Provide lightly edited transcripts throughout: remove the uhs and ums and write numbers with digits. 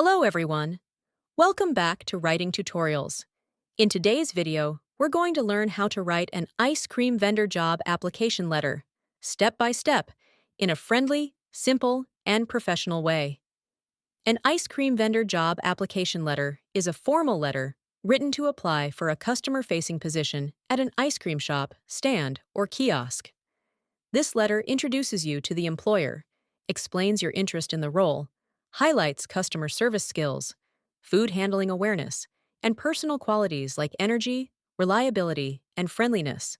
Hello everyone! Welcome back to Writing Tutorials. In today's video, we're going to learn how to write an ice cream vendor job application letter, step by step, in a friendly, simple, and professional way. An ice cream vendor job application letter is a formal letter written to apply for a customer-facing position at an ice cream shop, stand, or kiosk. This letter introduces you to the employer, explains your interest in the role, highlights customer service skills, food handling awareness, and personal qualities like energy, reliability, and friendliness.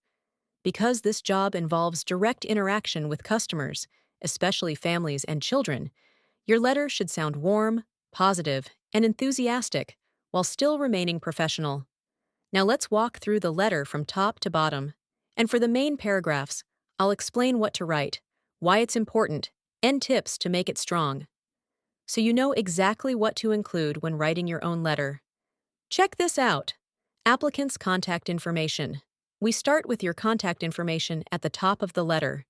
Because this job involves direct interaction with customers, especially families and children, your letter should sound warm, positive, and enthusiastic while still remaining professional. Now let's walk through the letter from top to bottom. And for the main paragraphs, I'll explain what to write, why it's important, and tips to make it strong, so you know exactly what to include when writing your own letter. Check this out. Applicants' contact information. We start with your contact information at the top of the letter.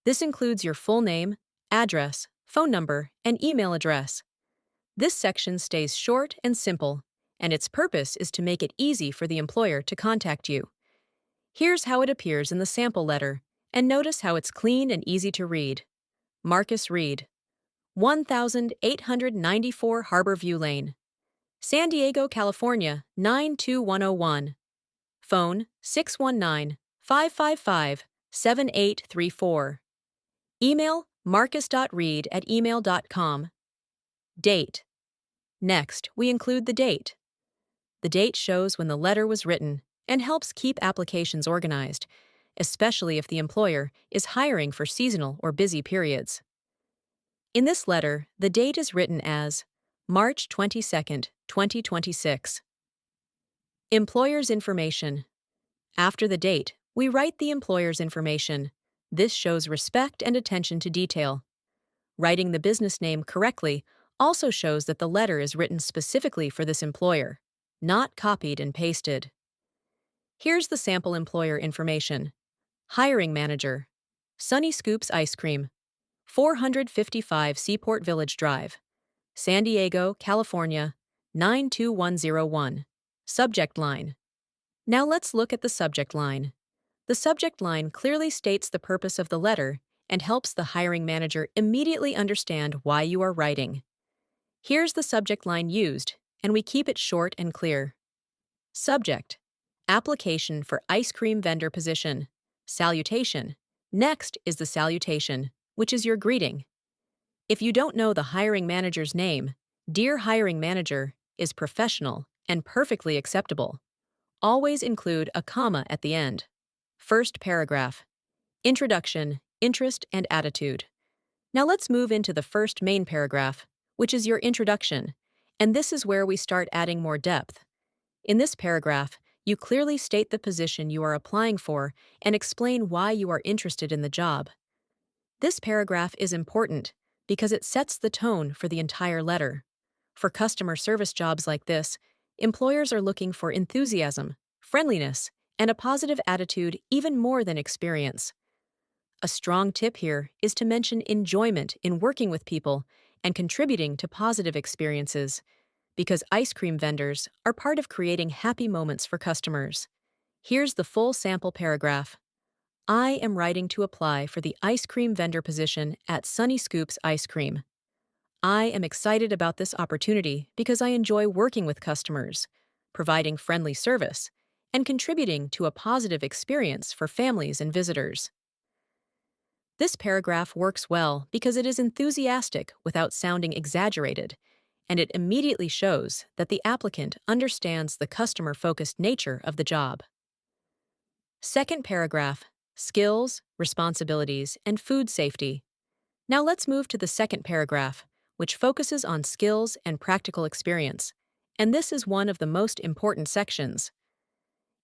This includes your full name, address, phone number, and email address. This section stays short and simple, and its purpose is to make it easy for the employer to contact you. Here's how it appears in the sample letter, and notice how it's clean and easy to read. Marcus Reed, 1894 Harborview Lane, San Diego, California, 92101. Phone 619-555-7834. Email marcus.reed@email.com. Date. Next, we include the date. The date shows when the letter was written and helps keep applications organized, especially if the employer is hiring for seasonal or busy periods. In this letter, the date is written as March 22nd, 2026. Employer's information. After the date, we write the employer's information. This shows respect and attention to detail. Writing the business name correctly also shows that the letter is written specifically for this employer, not copied and pasted. Here's the sample employer information. Hiring manager. Sunny Scoops Ice Cream, 455 Seaport Village Drive, San Diego, California, 92101. Subject line. Now let's look at the subject line. The subject line clearly states the purpose of the letter and helps the hiring manager immediately understand why you are writing. Here's the subject line used, and we keep it short and clear. Subject. Application for ice cream vendor position. Salutation. Next is the salutation, which is your greeting. If you don't know the hiring manager's name, Dear Hiring Manager is professional and perfectly acceptable. Always include a comma at the end. First paragraph. Introduction, interest, and attitude. Now let's move into the first main paragraph, which is your introduction, and this is where we start adding more depth. In this paragraph, you clearly state the position you are applying for and explain why you are interested in the job. This paragraph is important because it sets the tone for the entire letter. For customer service jobs like this, employers are looking for enthusiasm, friendliness, and a positive attitude even more than experience. A strong tip here is to mention enjoyment in working with people and contributing to positive experiences, because ice cream vendors are part of creating happy moments for customers. Here's the full sample paragraph. I am writing to apply for the ice cream vendor position at Sunny Scoops Ice Cream. I am excited about this opportunity because I enjoy working with customers, providing friendly service, and contributing to a positive experience for families and visitors. This paragraph works well because it is enthusiastic without sounding exaggerated, and it immediately shows that the applicant understands the customer-focused nature of the job. Second paragraph. Skills, responsibilities, and food safety. Now let's move to the second paragraph, which focuses on skills and practical experience, and this is one of the most important sections.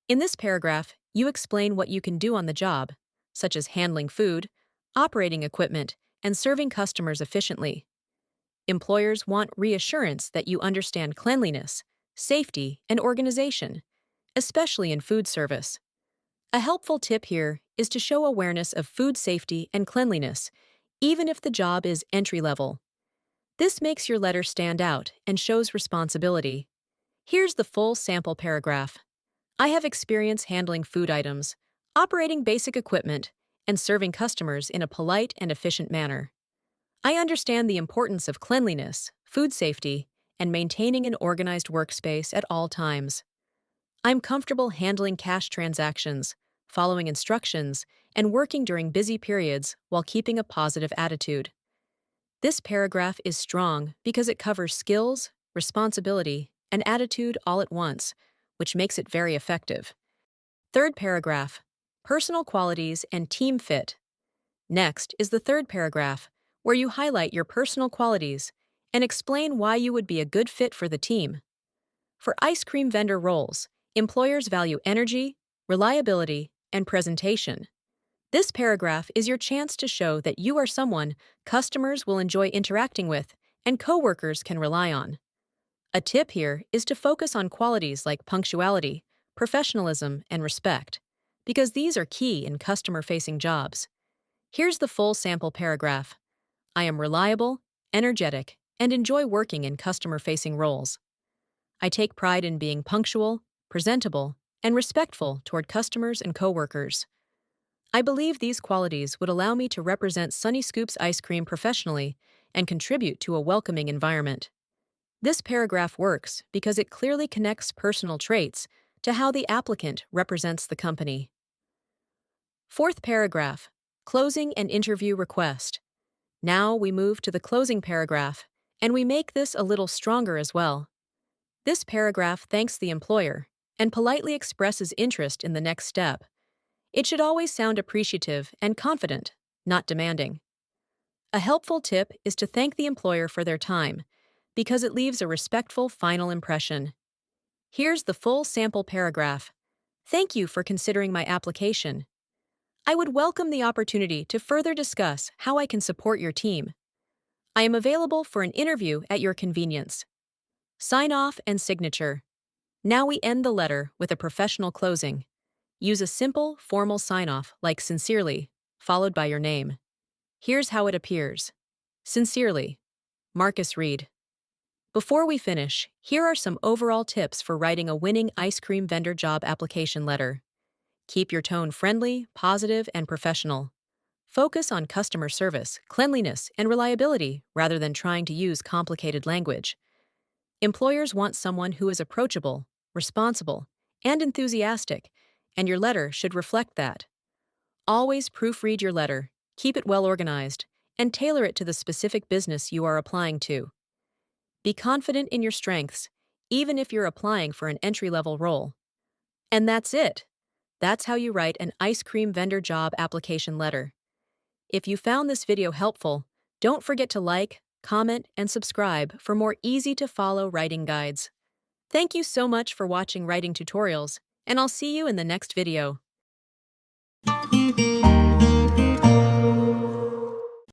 In this paragraph, you explain what you can do on the job, such as handling food, operating equipment, and serving customers efficiently. Employers want reassurance that you understand cleanliness, safety, and organization, especially in food service. A helpful tip here is to show awareness of food safety and cleanliness, even if the job is entry-level. This makes your letter stand out and shows responsibility. Here's the full sample paragraph. I have experience handling food items, operating basic equipment, and serving customers in a polite and efficient manner. I understand the importance of cleanliness, food safety, and maintaining an organized workspace at all times. I'm comfortable handling cash transactions, following instructions, and working during busy periods while keeping a positive attitude. This paragraph is strong because it covers skills, responsibility, and attitude all at once, which makes it very effective. Third paragraph, personal qualities and team fit. Next is the third paragraph, where you highlight your personal qualities and explain why you would be a good fit for the team. For ice cream vendor roles, employers value energy, reliability, and presentation. This paragraph is your chance to show that you are someone customers will enjoy interacting with and coworkers can rely on. A tip here is to focus on qualities like punctuality, professionalism, and respect, because these are key in customer-facing jobs. Here's the full sample paragraph. I am reliable, energetic, and enjoy working in customer-facing roles. I take pride in being punctual, presentable, and respectful toward customers and coworkers. I believe these qualities would allow me to represent Sunny Scoops ice cream professionally and contribute to a welcoming environment. This paragraph works because it clearly connects personal traits to how the applicant represents the company. Fourth paragraph, closing and interview request. Now we move to the closing paragraph, and we make this a little stronger as well. This paragraph thanks the employer and politely expresses interest in the next step. It should always sound appreciative and confident, not demanding. A helpful tip is to thank the employer for their time, because it leaves a respectful final impression. Here's the full sample paragraph. Thank you for considering my application. I would welcome the opportunity to further discuss how I can support your team. I am available for an interview at your convenience. Sign off and signature. Now we end the letter with a professional closing. Use a simple, formal sign-off like "Sincerely," followed by your name. Here's how it appears. Sincerely, Marcus Reed. Before we finish, here are some overall tips for writing a winning ice cream vendor job application letter. Keep your tone friendly, positive, and professional. Focus on customer service, cleanliness, and reliability rather than trying to use complicated language. Employers want someone who is approachable, responsible, and enthusiastic, and your letter should reflect that. Always proofread your letter, keep it well organized, and tailor it to the specific business you are applying to. Be confident in your strengths, even if you're applying for an entry-level role. And that's it. That's how you write an ice cream vendor job application letter. If you found this video helpful, don't forget to like, comment, and subscribe for more easy-to-follow writing guides. Thank you so much for watching writing tutorials, and I'll see you in the next video.